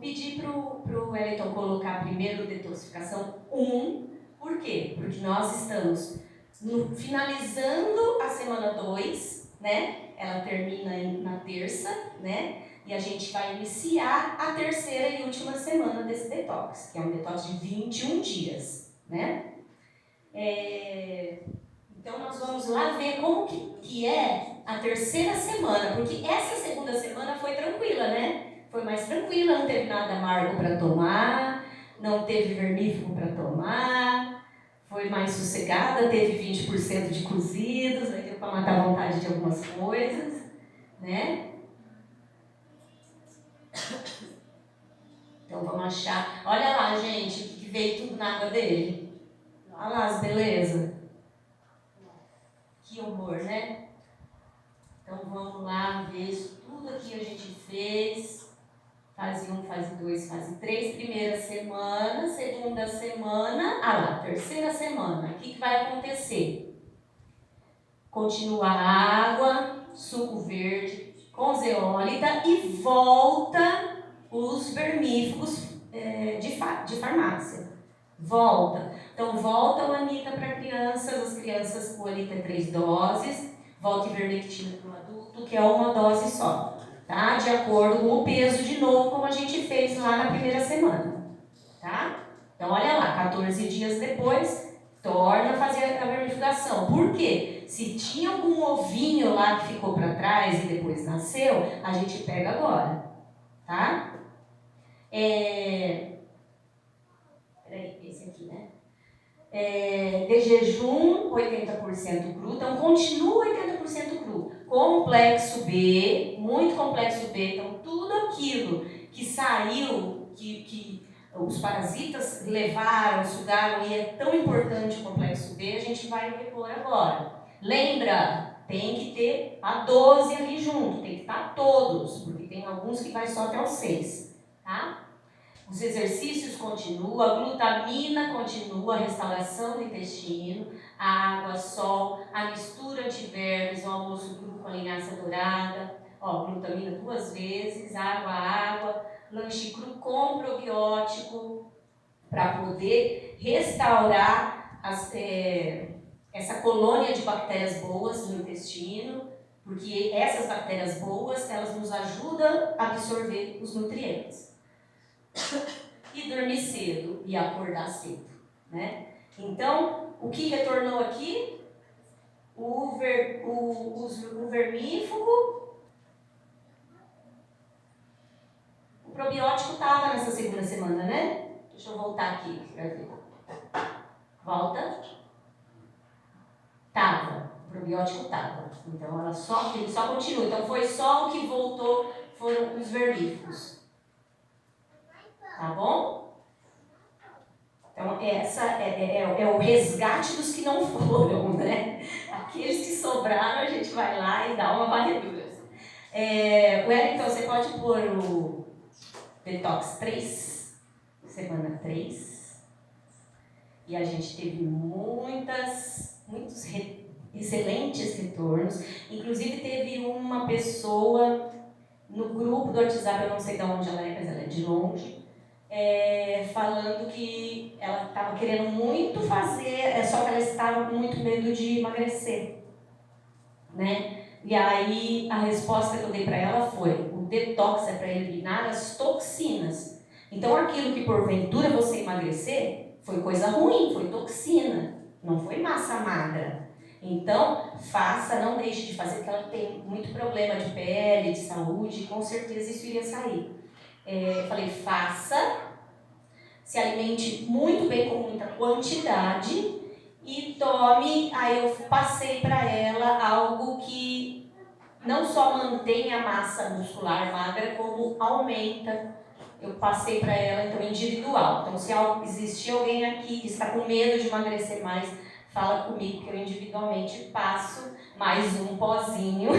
pedi pro Wellington colocar primeiro detoxificação 1. Por quê? Porque nós estamos finalizando a semana 2, né? Ela termina na terça, né? E a gente vai iniciar a terceira e última semana desse detox, que é um detox de 21 dias, né? Então nós vamos lá ver como que é a terceira semana, porque essa segunda semana foi tranquila, né? Foi mais tranquila, não teve nada amargo para tomar, não teve vermífugo para tomar, foi mais sossegada, teve 20% de cozidos, aí deu para matar a vontade de algumas coisas, né? Então vamos achar. Olha lá, gente, o que veio tudo na água dele. Olha lá as belezas. Que humor, né? Então vamos lá ver isso tudo aqui a gente fez. Fase 1, fase 2, fase 3, primeira semana, segunda semana, lá, terceira semana. O que vai acontecer? Continua a água, suco verde, com zeólita e volta os vermífugos de farmácia. Volta. Então volta o Anita para crianças, as crianças com Anita 3 doses, volta ivermectina para o adulto, que é uma dose só. Tá? De acordo com o peso de novo, como a gente fez lá na primeira semana. Tá? Então, olha lá, 14 dias depois, torna a fazer a vermifugação. Por quê? Se tinha algum ovinho lá que ficou para trás e depois nasceu, a gente pega agora. Tá? Peraí, esse aqui, né? De jejum, 80% cru. Então, continua 80% cru. Complexo B, muito complexo B. Então, tudo aquilo que saiu, que os parasitas levaram, sugaram, e é tão importante o complexo B, a gente vai repor agora. Lembra, tem que ter a 12 ali junto, tem que estar todos, porque tem alguns que vai só até o 6, tá? Os exercícios continuam, a glutamina continua, a restauração do intestino, a água, sol, a mistura antivermes, o almoço cru com a linhaça dourada, glutamina 2 vezes, água, lanche cru com probiótico, para poder restaurar essa colônia de bactérias boas no intestino, porque essas bactérias boas, elas nos ajudam a absorver os nutrientes. E dormir cedo e acordar cedo, né? Então, o que retornou aqui? O vermífugo. O probiótico estava nessa segunda semana, né? Deixa eu voltar aqui para ver. Volta. Tava. O probiótico tava. Então, ele só continua. Então, foi só o que voltou, foram os vermífugos. Tá bom? Então, essa é o resgate dos que não foram, né? Aqueles que sobraram, a gente vai lá e dá uma varredura. Wellington, você pode pôr o Detox 3, semana 3. E a gente teve muitos excelentes retornos. Inclusive, teve uma pessoa no grupo do WhatsApp, eu não sei de onde ela é, mas ela é de longe, falando que ela estava querendo muito fazer, só que ela estava com muito medo de emagrecer, né? E aí a resposta que eu dei para ela foi: o detox é para eliminar as toxinas. Então aquilo que porventura você emagrecer foi coisa ruim, foi toxina, não foi massa magra. Então faça, não deixe de fazer, porque ela tem muito problema de pele, de saúde, e com certeza isso iria sair. Eu falei, faça, se alimente muito bem, com muita quantidade, e tome. Aí eu passei para ela algo que não só mantém a massa muscular magra, como aumenta. Eu passei para ela, então, individual. Então, se existir alguém aqui que está com medo de emagrecer mais, fala comigo que eu individualmente passo mais um pozinho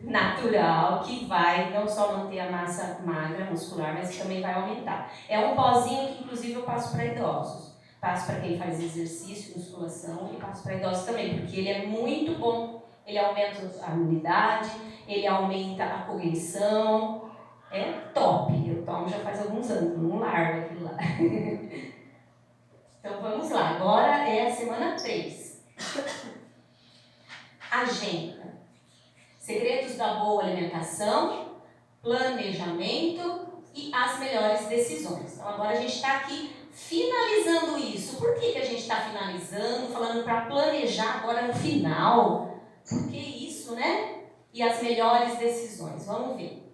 natural que vai não só manter a massa magra muscular, mas que também vai aumentar. É um pozinho que, inclusive, eu passo para idosos. Passo para quem faz exercício, musculação, e passo para idosos também, porque ele é muito bom. Ele aumenta a imunidade, ele aumenta a cognição, É top. Eu tomo já faz alguns anos, não largo aquilo lá. Então vamos lá, agora é a semana 3. Agenda. Segredos da boa alimentação, planejamento e as melhores decisões. Então agora a gente está aqui finalizando isso. Por que a gente está finalizando, falando para planejar agora no final? Por que isso, né? E as melhores decisões. Vamos ver.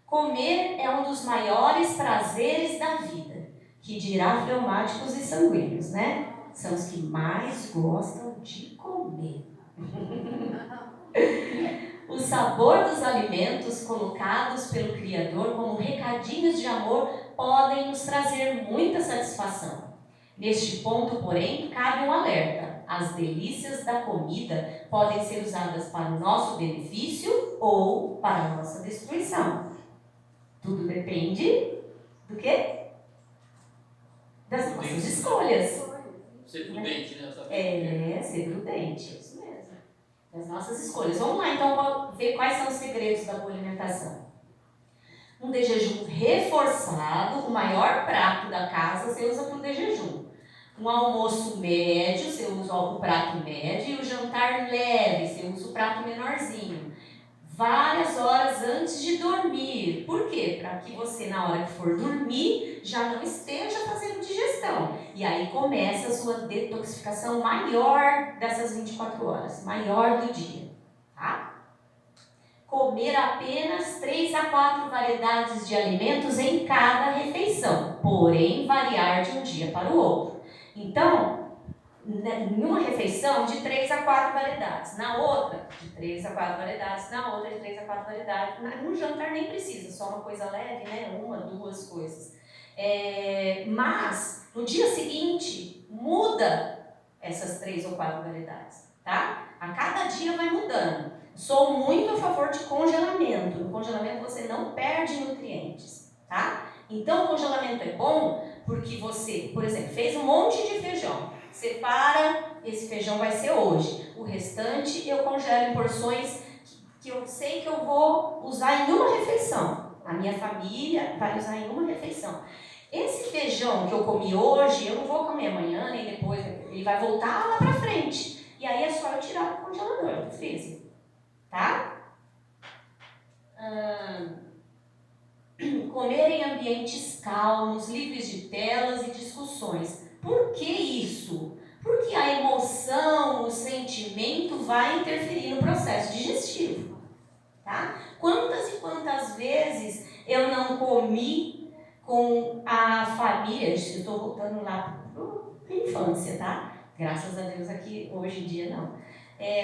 Comer é um dos maiores prazeres da vida, que dirá fleumáticos e sanguíneos, né? São os que mais gostam de comer. O sabor dos alimentos colocados pelo Criador como recadinhos de amor podem nos trazer muita satisfação. Neste ponto, porém, cabe um alerta. As delícias da comida podem ser usadas para o nosso benefício ou para a nossa destruição. Tudo depende do quê? Das nossas escolhas. Ser prudente, né? Ser prudente, isso mesmo. Das nossas escolhas. Vamos lá então ver quais são os segredos da boa alimentação. Um de jejum reforçado, o maior prato da casa você usa para o de jejum. Um almoço médio, você usa o prato médio, e o jantar leve, você usa o prato menorzinho. Várias horas antes de dormir. Por quê? Para que você, na hora que for dormir, já não esteja fazendo digestão. E aí começa a sua detoxificação maior dessas 24 horas, maior do dia. Tá? Comer apenas 3 a 4 variedades de alimentos em cada refeição, porém variar de um dia para o outro. Então, em uma refeição, de 3 a 4 variedades. Na outra, de 3 a 4 variedades. Na outra, de 3 a 4 variedades. Um jantar nem precisa, só uma coisa leve, né? 1, 2 coisas. Mas, no dia seguinte, muda essas 3 ou 4 variedades, tá? A cada dia vai mudando. Sou muito a favor de congelamento. No congelamento você não perde nutrientes, tá? Então, o congelamento é bom porque você, por exemplo, fez um monte de feijão. Separa, esse feijão vai ser hoje. O restante eu congelo em porções que eu sei que eu vou usar em uma refeição. A minha família vai usar em uma refeição. Esse feijão que eu comi hoje, eu não vou comer amanhã nem depois. Ele vai voltar lá pra frente. E aí é só eu tirar do congelador, do freezer. Tá? Comer em ambientes calmos, livres de telas e discussões. Por que isso? Porque a emoção, o sentimento vai interferir no processo digestivo. Tá? Quantas e quantas vezes eu não comi com a família, eu estou voltando lá para a infância, tá? Graças a Deus aqui, hoje em dia não.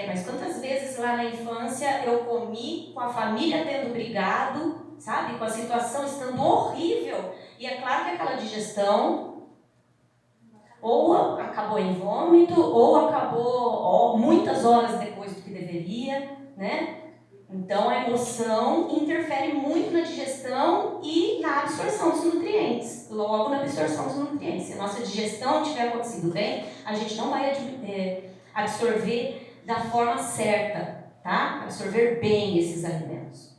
Mas quantas vezes lá na infância eu comi com a família tendo brigado, sabe? Com a situação estando horrível. E é claro que aquela digestão ou acabou em vômito, ou acabou muitas horas depois do que deveria, né? Então a emoção interfere muito na digestão e na absorção dos nutrientes. Logo na absorção dos nutrientes. Se a nossa digestão tiver acontecido bem, a gente não vai absorver da forma certa, tá? Absorver bem esses alimentos.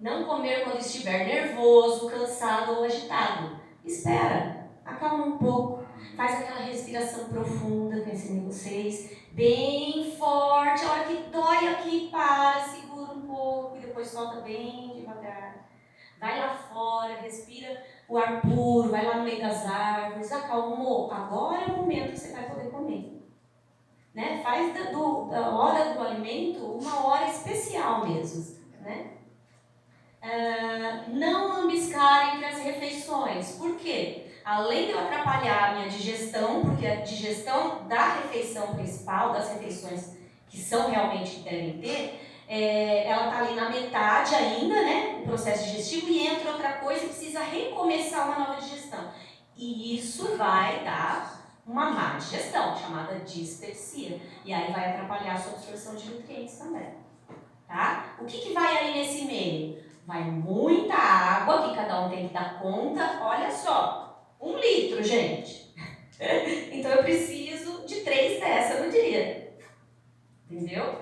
Não comer quando estiver nervoso, cansado ou agitado. Espera, acalma um pouco. Faz aquela respiração profunda que eu ensinei vocês. Bem forte. A hora que dói aqui, para, segura um pouco e depois solta bem devagar. Vai lá fora, respira o ar puro, vai lá no meio das árvores. Acalmou. Agora é o momento que você vai poder comer. Né? Faz da hora do alimento uma hora especial mesmo. Né? Não lambiscar entre as refeições. Por quê? Além de eu atrapalhar a minha digestão, porque a digestão da refeição principal, das refeições que são realmente que devem ter, ela está ali na metade ainda, né? O processo digestivo, e entra outra coisa e precisa recomeçar uma nova digestão. E isso vai dar uma má digestão, chamada dispepsia. E aí vai atrapalhar a sua absorção de nutrientes também. Tá? O que vai aí nesse meio? Vai muita água, que cada um tem que dar conta. Olha só, 1 litro, gente. Então eu preciso de 3 dessas no dia. Entendeu?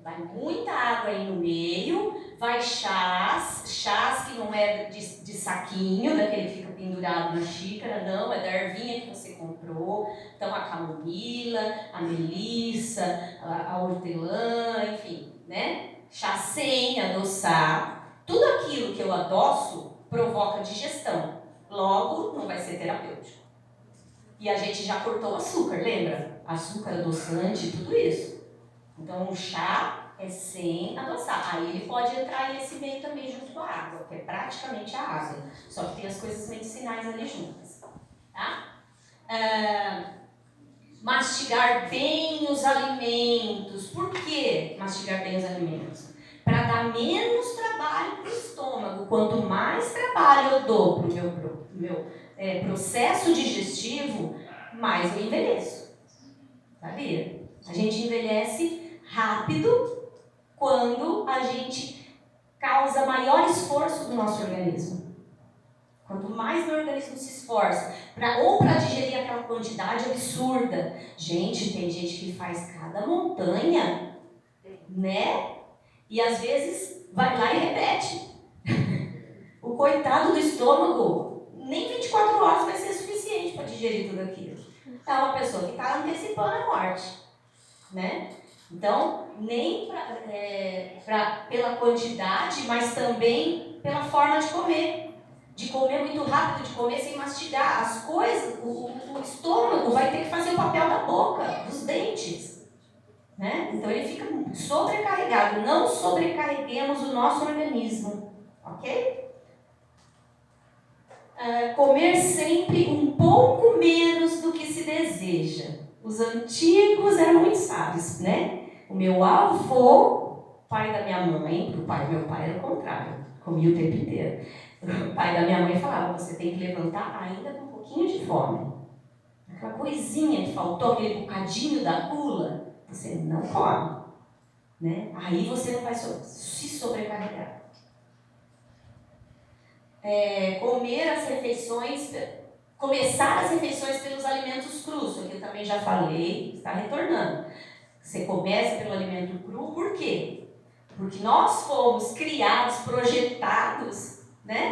Vai muita água aí no meio, vai chás que não é de saquinho, daquele que fica pendurado na xícara, não, é da ervinha que você comprou. Então a camomila, a melissa, a hortelã, enfim, né? Chá sem adoçar. Tudo aquilo que eu adoço provoca digestão. Logo, não vai ser terapêutico. E a gente já cortou o açúcar, lembra? Açúcar, adoçante, tudo isso. Então o chá é sem adoçar. Aí ele pode entrar nesse meio também junto com a água, que é praticamente a água. Só que tem as coisas medicinais ali juntas. Tá? Mastigar bem os alimentos. Por que mastigar bem os alimentos? Para dar menos trabalho para o estômago. Quanto mais trabalho eu dou para o meu processo digestivo, mais eu envelheço. Sabia? A gente envelhece rápido quando a gente causa maior esforço do nosso organismo. Quanto mais meu organismo se esforça para digerir aquela quantidade absurda. Gente, tem gente que faz cada montanha, né? E às vezes vai lá e repete. O coitado do estômago, nem 24 horas vai ser suficiente para digerir tudo aquilo. É uma pessoa que está antecipando a morte, né? Então, nem pela quantidade, mas também pela forma de comer. De comer muito rápido, de comer sem mastigar. As coisas, o estômago vai ter que fazer o papel da boca, dos dentes. Né? Então ele fica sobrecarregado. Não sobrecarreguemos o nosso organismo. Ok? Comer sempre um pouco menos do que se deseja. Os antigos eram muito sábios, né? O meu avô, pai da minha mãe, o pai do meu pai era o contrário, comia o tempo inteiro. O pai da minha mãe falava, você tem que levantar ainda com um pouquinho de fome. Aquela coisinha que faltou, aquele bocadinho da gula, você não come. Né? Aí você não vai se sobrecarregar. Começar as refeições pelos alimentos crus, que eu também já falei, está retornando. Você começa pelo alimento cru, por quê? Porque nós fomos criados, projetados, né,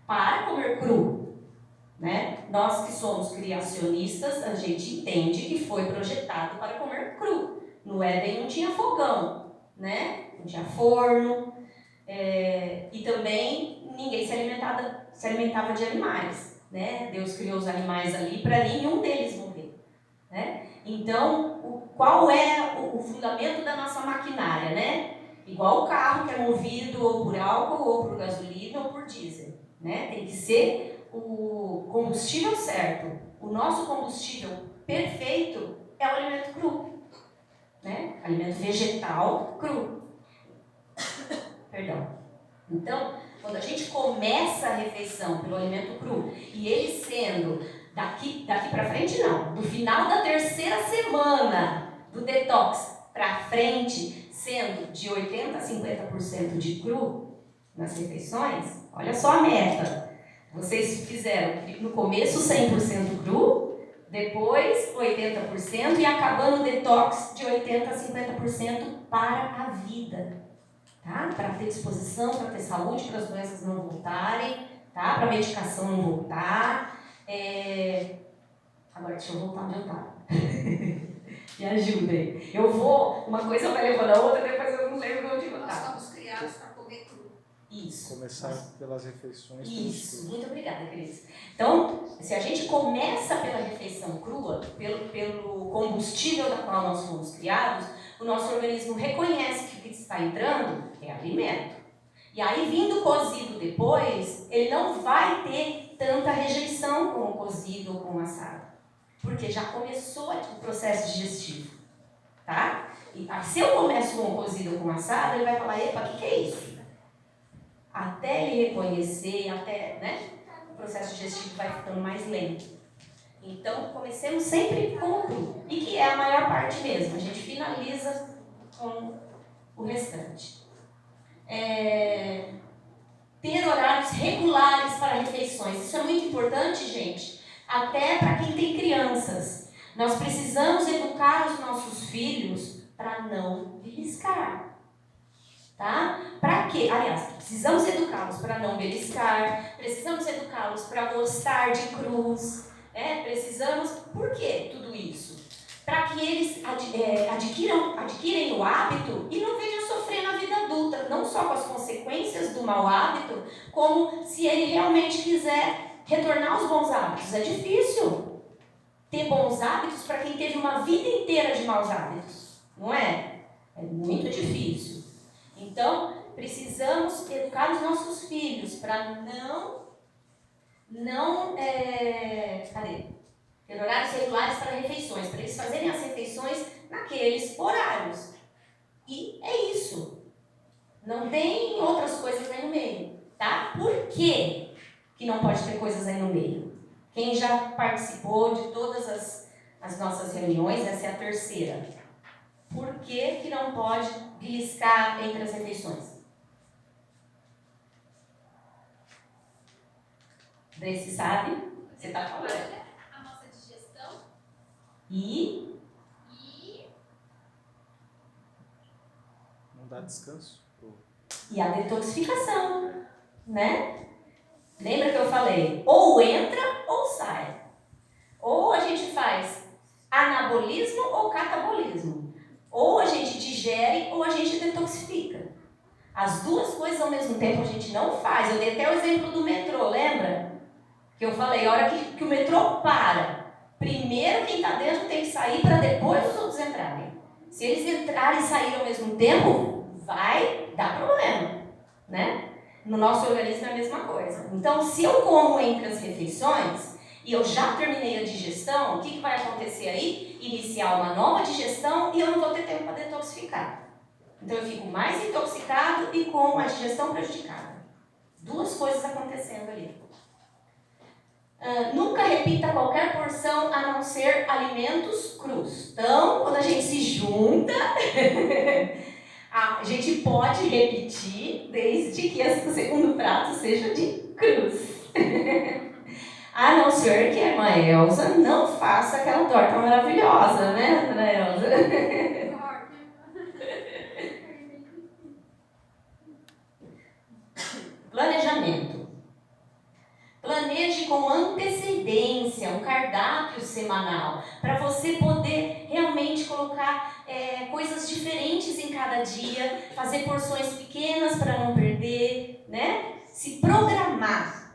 para comer cru. Né? Nós que somos criacionistas, a gente entende que foi projetado para comer cru. No Éden não tinha fogão, né? Não tinha forno, e também ninguém se alimentava de animais. Né? Deus criou os animais ali para nenhum deles morrer. Né? Então, qual é o fundamento da nossa maquinária? Né? Igual o carro que é movido ou por álcool, ou por gasolina, ou por diesel. Né? Tem que ser o combustível certo. O nosso combustível perfeito é o alimento cru. Né? Alimento vegetal cru. Perdão. Então, quando a gente começa a refeição pelo alimento cru, e ele sendo, daqui para frente não, do final da terceira semana do detox para frente, sendo de 80% a 50% de cru nas refeições, olha só a meta. Vocês fizeram no começo 100% cru, depois 80% e acabando o detox de 80% a 50% para a vida. Tá? Para ter disposição, para ter saúde, para as doenças não voltarem, tá? Para a medicação não voltar. Agora deixa eu voltar onde eu estava. Me ajudem. Eu vou, uma coisa vai levando a outra, depois eu não lembro onde eu estava. Nós somos criados para comer cru. Isso. Começar pelas refeições. Isso, muito obrigada, Cris. Então, se a gente começa pela refeição crua, pelo combustível da qual nós fomos criados, o nosso organismo reconhece que o que está entrando é alimento. E aí, vindo cozido depois, ele não vai ter tanta rejeição com o cozido ou com o assado. Porque já começou o processo digestivo. Tá? E se eu começo com o cozido ou com o assado, ele vai falar, epa, o que é isso? Até ele reconhecer, né, o processo digestivo vai ficando mais lento. Então, comecemos sempre com o cru, e que é a maior parte mesmo. A gente finaliza com o restante. Ter horários regulares para refeições. Isso é muito importante, gente, até para quem tem crianças. Nós precisamos educar os nossos filhos para não beliscar. Tá? Para quê? Aliás, precisamos educá-los para não beliscar, precisamos educá-los para gostar de cruz, precisamos... Por que tudo isso? Para que eles adquirem o hábito e não venham sofrer na vida adulta, não só com as consequências do mau hábito, como se ele realmente quiser retornar aos bons hábitos. É difícil ter bons hábitos para quem teve uma vida inteira de maus hábitos, não é? É muito difícil. Então, precisamos educar os nossos filhos para ter horários regulares para refeições, para eles fazerem as refeições naqueles horários. E é isso. Não tem outras coisas aí no meio, tá? Por que não pode ter coisas aí no meio? Quem já participou de todas as nossas reuniões, essa é a terceira. Por que não pode beliscar entre as refeições? Você sabe? Você está falando. A nossa digestão. E Não dá descanso. a detoxificação, né? Lembra que eu falei? Ou entra ou sai. Ou a gente faz anabolismo ou catabolismo. Ou a gente digere ou a gente detoxifica. As duas coisas ao mesmo tempo a gente não faz. Eu dei até o exemplo do metrô, lembra? Que eu falei, a hora que o metrô para, primeiro quem está dentro tem que sair para depois os outros entrarem. Se eles entrarem e saírem ao mesmo tempo, vai dar problema, né? No nosso organismo é a mesma coisa. Então, se eu como entre as refeições e eu já terminei a digestão, o que vai acontecer aí? Iniciar uma nova digestão e eu não vou ter tempo para detoxificar. Então, eu fico mais intoxicado e com a digestão prejudicada. Duas coisas acontecendo ali. Nunca repita qualquer porção a não ser alimentos crus. Então, quando a gente se junta, a gente pode repetir desde que o segundo prato seja de cruz. A não ser que a irmã Elza não faça aquela torta maravilhosa, né, dona Elza? Planejamento. Planeje com antecedência um cardápio semanal, para você poder realmente colocar coisas diferentes em cada dia, fazer porções pequenas para não perder, né? Se programar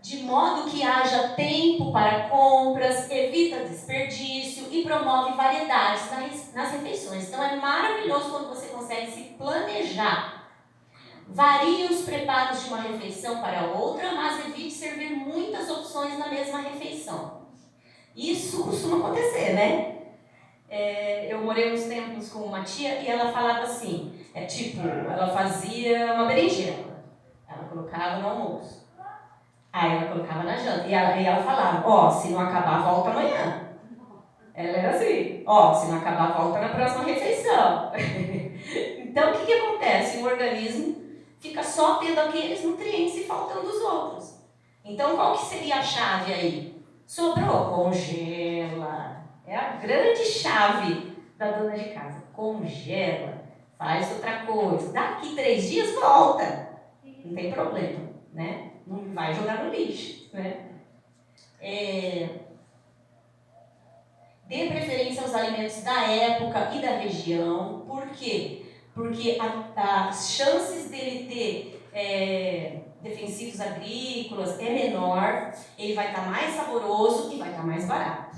de modo que haja tempo para compras, evita desperdício e promove variedades nas refeições. Então é maravilhoso quando você consegue se planejar. Varie os preparos de uma refeição para outra, mas evite servir muitas opções na mesma refeição. Isso costuma acontecer, né? Eu morei uns tempos com uma tia e ela falava assim, ela fazia uma berinjela, ela colocava no almoço, aí ela colocava na janta, e ela falava, se não acabar, volta amanhã. Ela era assim, se não acabar, volta na próxima refeição. Então, o que acontece? O organismo fica só tendo aqueles nutrientes e faltando os outros. Então, qual que seria a chave aí? Sobrou, congela. É a grande chave da dona de casa. Congela, faz outra coisa. Daqui 3 dias, volta. Não tem problema, né? Não vai jogar no lixo, né? Dê preferência aos alimentos da época e da região. Por quê? Porque as chances dele ter defensivos agrícolas é menor, ele vai estar mais saboroso e vai estar mais barato.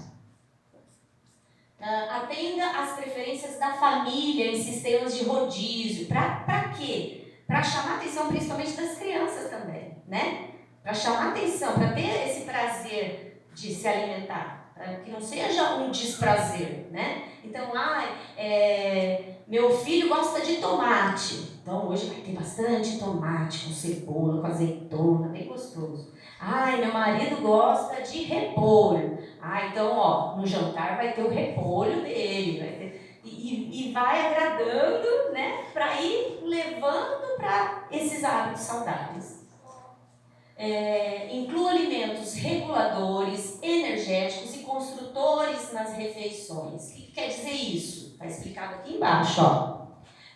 Atenda às preferências da família em sistemas de rodízio. Para quê? Para chamar a atenção principalmente das crianças também, né? Para chamar a atenção, para ter esse prazer de se alimentar. Que não seja um desprazer, né? Então, meu filho gosta de tomate. Então, hoje vai ter bastante tomate com cebola, com azeitona, bem gostoso. Meu marido gosta de repolho. Então, no jantar vai ter o repolho dele. Vai ter, e vai agradando, né? Para ir levando para esses hábitos saudáveis. Inclua alimentos reguladores, energéticos e construtores nas refeições. O que quer dizer isso? Está explicado aqui embaixo, ó.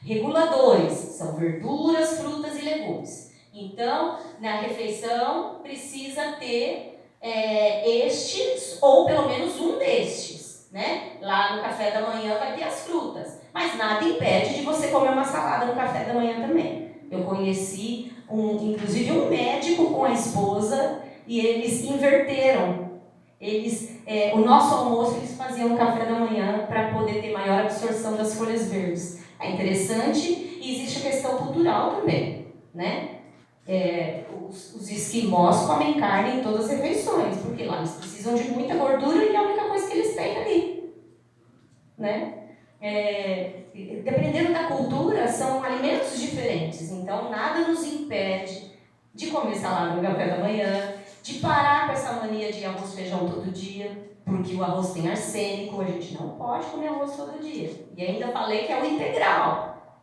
Reguladores são verduras, frutas e legumes. Então, na refeição, precisa ter estes, ou pelo menos um destes, né? Lá no café da manhã vai ter as frutas, mas nada impede de você comer uma salada no café da manhã também. Eu conheci, inclusive, um médico com a esposa e eles inverteram. O nosso almoço eles faziam no café da manhã para poder ter maior absorção das folhas verdes. É interessante e existe a questão cultural também, né? Os esquimós comem carne em todas as refeições, porque lá eles precisam de muita gordura e é a única coisa que eles têm ali, né? Dependendo da cultura, são alimentos diferentes, então nada nos impede de comer salada no café da manhã, de parar com essa mania de arroz e feijão todo dia, porque o arroz tem arsênico, a gente não pode comer arroz todo dia. E ainda falei que é o integral,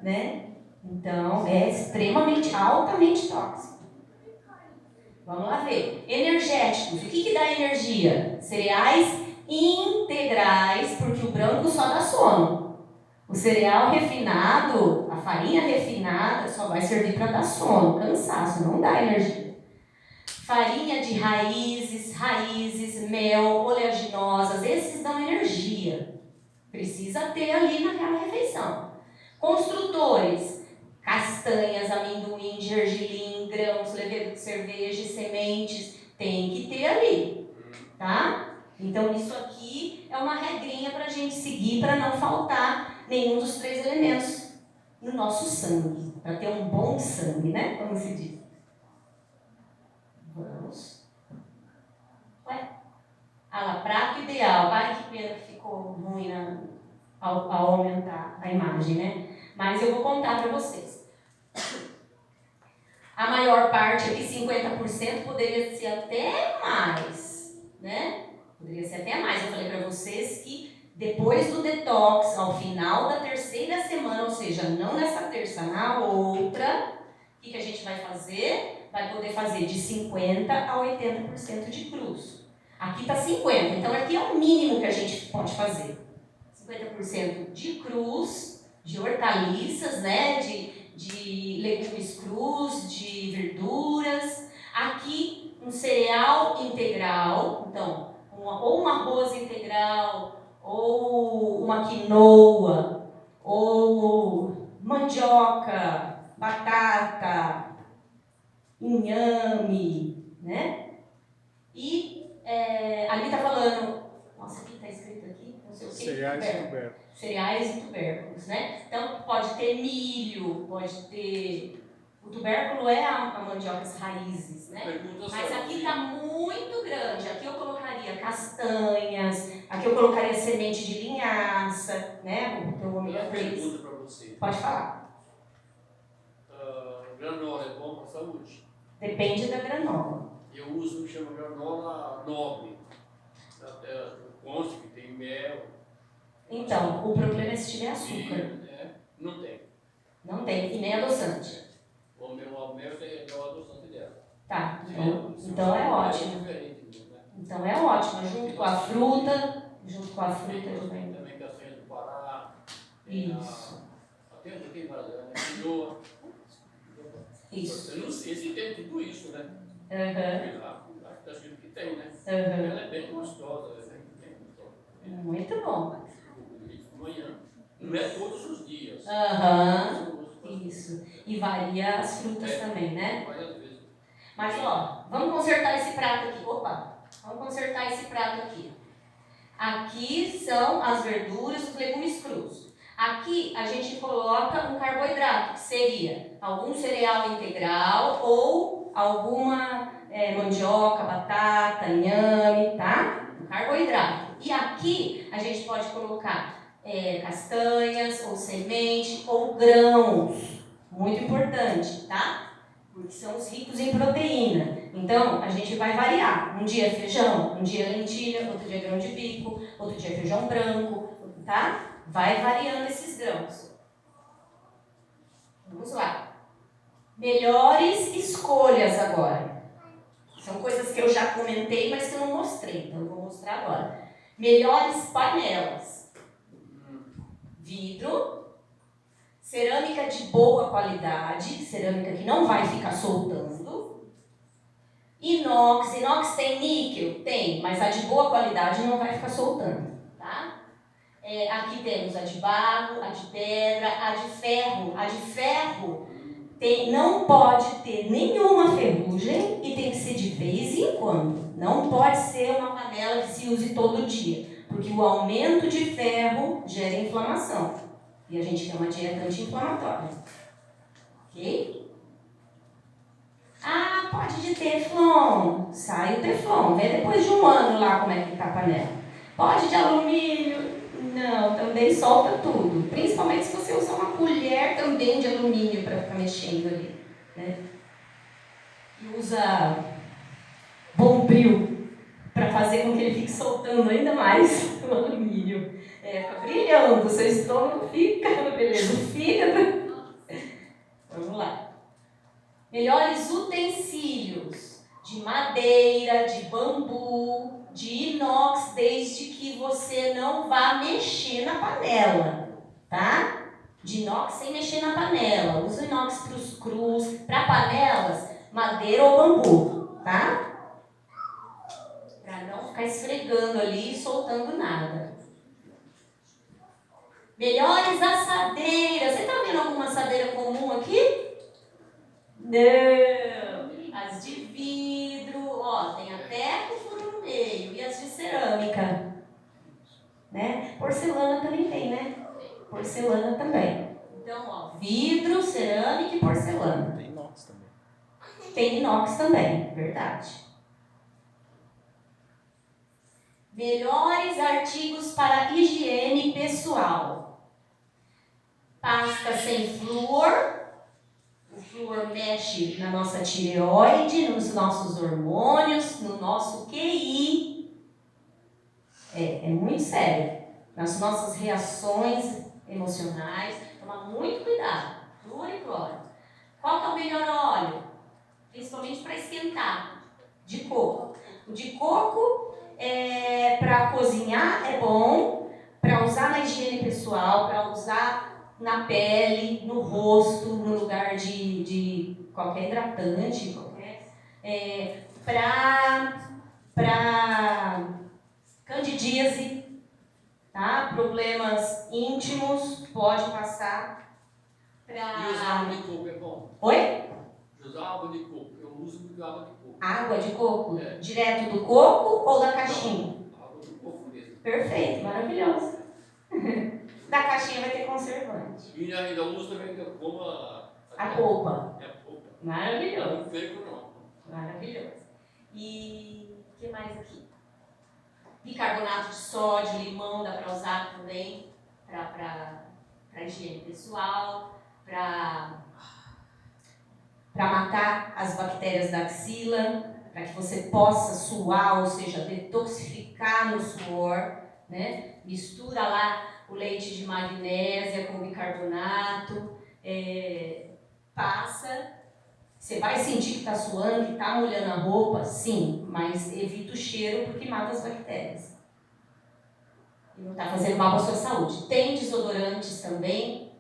né? Então, é extremamente, altamente tóxico. Vamos lá ver. Energéticos. O que dá energia? Cereais integrais, porque o branco só dá sono. O cereal refinado, a farinha refinada, só vai servir para dar sono, cansaço, não dá energia. Farinha de raízes, mel, oleaginosas, esses dão energia. Precisa ter ali naquela refeição. Construtores, castanhas, amendoim, gergelim, grãos, levedura de cerveja, sementes, tem que ter ali, tá? Então isso aqui é uma regrinha para a gente seguir para não faltar nenhum dos 3 elementos no nosso sangue, para ter um bom sangue, né? Como se diz. Vamos. Prato ideal. Ai, que pena que ficou ruim ao aumentar a imagem, né? Mas eu vou contar para vocês. A maior parte aqui, 50%, poderia ser até mais, né? Poderia ser até mais. Eu falei para vocês que depois do detox, ao final da 3ª semana, ou seja, não nessa terça, na outra, o que a gente vai fazer? Vai poder fazer de 50% a 80% de cruz. Aqui está 50%, então aqui é o mínimo que a gente pode fazer. 50% de cruz, de hortaliças, né? De legumes crus, de verduras. Aqui um cereal integral, então, ou um arroz integral, ou uma quinoa, ou mandioca, batata, inhame, né? E ali está falando, nossa, o que está escrito aqui? Não sei o que. Cereais e tubérculos. Cereais e tubérculos, né? Então, pode ter milho, pode ter... O tubérculo é a mandioca, as raízes, né? Mas aqui está muito grande. Aqui eu colocaria castanhas, aqui eu colocaria semente de linhaça, né? O ômega 3. Pergunta para você. Pode falar. Granola é bom para a saúde? Depende da granola. Eu uso o que chama granola nobre. Consta que tem mel. Então, o problema é se tiver açúcar. Não tem. Não tem, e nem adoçante. O mel tem o adoçante dela. Tá, então é ótimo. Então é ótimo, junto com a fruta. Também castanha do Pará. Isso. Até tem quinoa. Isso. Eu não sei se tem tudo isso, né? Acho que está escrito que tem, né? Ela é bem gostosa. Muito bom. Manhã. Não é todos os dias. Isso. E varia as frutas também, né? Várias vezes. Mas ó, vamos consertar esse prato aqui. Vamos consertar esse prato aqui. Aqui são as verduras, os legumes crus. Aqui a gente coloca um carboidrato, que seria algum cereal integral ou alguma mandioca, batata, inhame, tá? Um carboidrato. E aqui a gente pode colocar castanhas, ou semente, ou grãos. Muito importante, tá? Porque são os ricos em proteína. Então, a gente vai variar. Um dia é feijão, um dia é lentilha, outro dia é grão de bico, outro dia é feijão branco, tá? Vai variando esses grãos. Vamos lá. Melhores escolhas agora. São coisas que eu já comentei, mas que eu não mostrei. Então, eu vou mostrar agora. Melhores panelas. Vidro, cerâmica de boa qualidade, cerâmica que não vai ficar soltando. Inox tem níquel? Tem, mas a de boa qualidade não vai ficar soltando, tá? Aqui temos a de barro, a de pedra, a de ferro. A de ferro não pode ter nenhuma ferrugem e tem que ser de vez em quando. Não pode ser uma panela que se use todo dia, porque o aumento de ferro gera inflamação. E a gente quer uma dieta anti-inflamatória. Ok? Ah, pode de teflon. Sai o teflon. Vê depois de um ano lá como é que tá a panela. Pode de alumínio. Não, também solta tudo. Principalmente se você usar uma colher também de alumínio para ficar mexendo ali. Né? E usa bombril para fazer com que ele fique soltando ainda mais o alumínio. Fica brilhando, seu estômago fica, beleza, o fígado. Vamos lá. Melhores utensílios de madeira, de bambu, de inox, desde que você não vá mexer na panela, tá? De inox sem mexer na panela. Usa o inox para os crus, para panelas, madeira ou bambu, tá? Para não ficar esfregando ali e soltando nada. Melhores assadeiras. Você está vendo alguma assadeira comum aqui? Não. As de vidro, ó, tem até com furo no meio. E as de cerâmica. Né? Porcelana também tem, né? Porcelana também. Então, ó, vidro, cerâmica e porcelana. Tem inox também. Tem inox também, verdade. Melhores artigos para higiene pessoal. Pasta sem flúor. O flúor mexe na nossa tireoide, nos nossos hormônios, no nosso QI. É muito sério. Nas nossas reações emocionais. Tomar muito cuidado. Flúor e cloro. Qual que é o melhor óleo? Principalmente para esquentar. De coco. O de coco para cozinhar é bom, para usar na higiene pessoal, para usar na pele, no rosto, no lugar de qualquer hidratante, para candidíase, tá? Problemas íntimos, pode passar. E usar água de coco é bom? Oi? Usar água de coco. Eu uso muito água de coco. Água de coco? É. Direto do coco ou da caixinha? Não, água do coco mesmo. Perfeito, maravilhoso. Da caixinha vai ter conservante. E ainda uso também como A polpa. É a polpa. Maravilhoso. Não perco não. Maravilhoso. E o que mais aqui? Bicarbonato de sódio, limão, dá para usar também para higiene pessoal, para matar as bactérias da axila, para que você possa suar, ou seja, detoxificar no suor, né? Mistura lá o leite de magnésia com bicarbonato, passa. Você vai sentir que está suando, que está molhando a roupa? Sim, mas evita o cheiro porque mata as bactérias. E não está fazendo mal para a sua saúde. Tem desodorantes também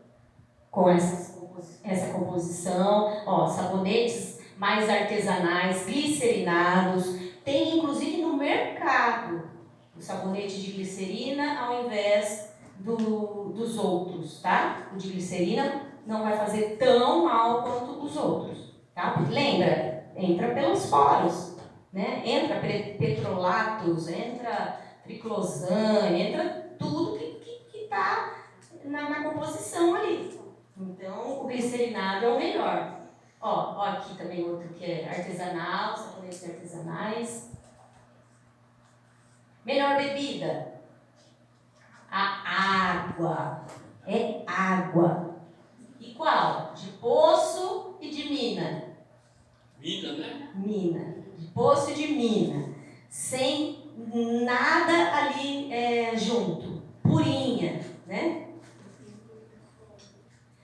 com essa composição. Ó, sabonetes mais artesanais, glicerinados. Tem inclusive no mercado o sabonete de glicerina ao invés dos outros, tá? O de glicerina não vai fazer tão mal quanto os outros. Tá? Porque lembra, entra pelos poros, né? Entra petrolatos, entra triclosan, entra tudo que está na composição ali. Então, o glicerinado é o melhor. Ó, aqui também outro que é artesanal, sabonetes artesanais. Melhor bebida? A água. É água. E qual? De poço e de mina. Mina, né? Mina. De poço e de mina. Sem nada ali junto. Purinha, né?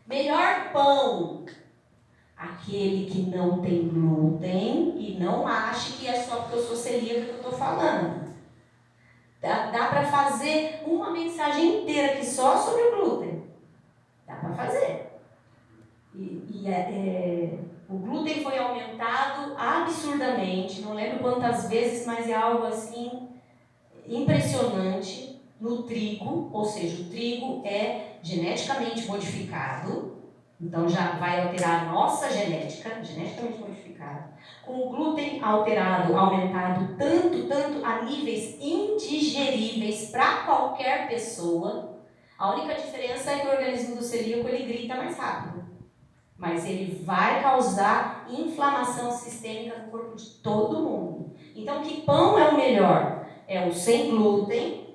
Melhor pão. Aquele que não tem glúten e não ache que é só porque eu sou celíaca que eu estou falando. Dá para fazer uma mensagem inteira aqui só sobre o glúten. Dá para fazer. O glúten foi aumentado absurdamente, não lembro quantas vezes, mas é algo assim impressionante no trigo, ou seja, o trigo é geneticamente modificado, então já vai alterar a nossa genética, geneticamente modificado, com o glúten alterado, aumentado tanto a níveis indigeríveis para qualquer pessoa. A única diferença é que o organismo do celíaco ele grita mais rápido, mas ele vai causar inflamação sistêmica no corpo de todo mundo. Então, que pão é o melhor? É o sem glúten,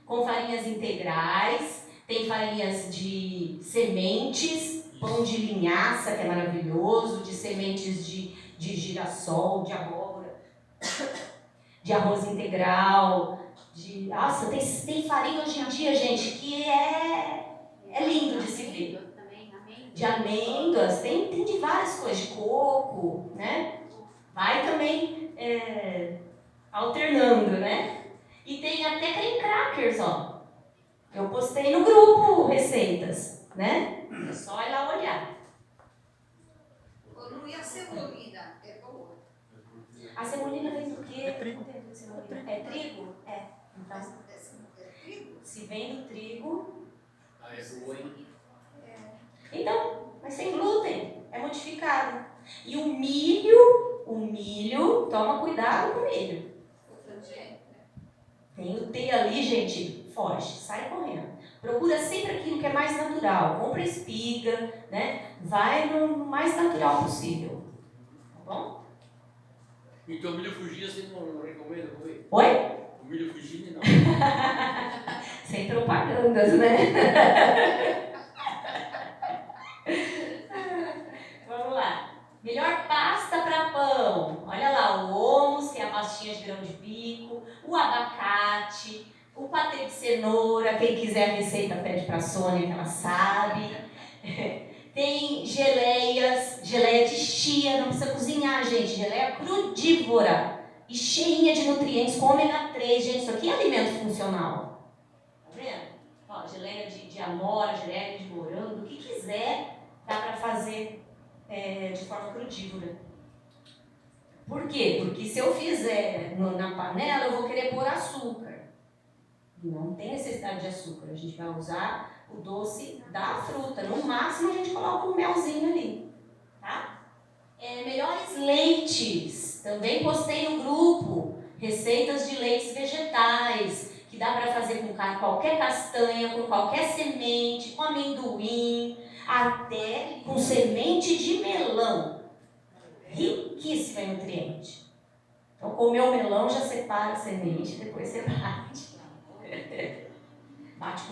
com farinhas integrais, tem farinhas de sementes, pão de linhaça, que é maravilhoso, de sementes de girassol, de abóbora, de arroz integral, nossa, tem farinha hoje em dia, gente, que é lindo de se ver. De amêndoas, tem de várias coisas, de coco, né? Vai também alternando, né? E tem até creme crackers, ó. Eu postei no grupo receitas, né? É só ir lá olhar. E a semolina é boa? A semolina vem do quê? É trigo. É trigo? É. Então, É trigo? se vem do trigo... Ah, é boa, hein? Então, mas sem glúten, é modificado. E o milho, toma cuidado com o milho. Tem o T ali, gente, foge, sai correndo. Procura sempre aquilo que é mais natural. Compra espiga, né? Vai no mais natural possível. Tá bom? Então o milho fugir você não recomenda comer? Oi? O milho fugir não. Sem propagandas, né? Vamos lá. Melhor pasta para pão. Olha lá, o hummus, que é a pastinha de grão de bico, o abacate, o patê de cenoura. Quem quiser a receita pede para a Sônia, que ela sabe. Tem geleias, geleia de chia, não precisa cozinhar, gente. Geleia crudívora e cheinha de nutrientes com ômega 3. Gente, isso aqui é alimento funcional. Tá vendo? Ó, geleia de amora, geleia de morango, o que quiser, dá para fazer de forma crudívora. Por quê? Porque se eu fizer na panela, eu vou querer pôr açúcar. Não tem necessidade de açúcar. A gente vai usar o doce da fruta. No máximo, a gente coloca um melzinho ali. Tá? Melhores leites. Também postei no grupo receitas de leites vegetais, que dá para fazer com qualquer castanha, com qualquer semente, com amendoim, até com semente de melão. Riquíssima em nutriente. Então, comeu o melão, já separa a semente, depois você bate. Bate com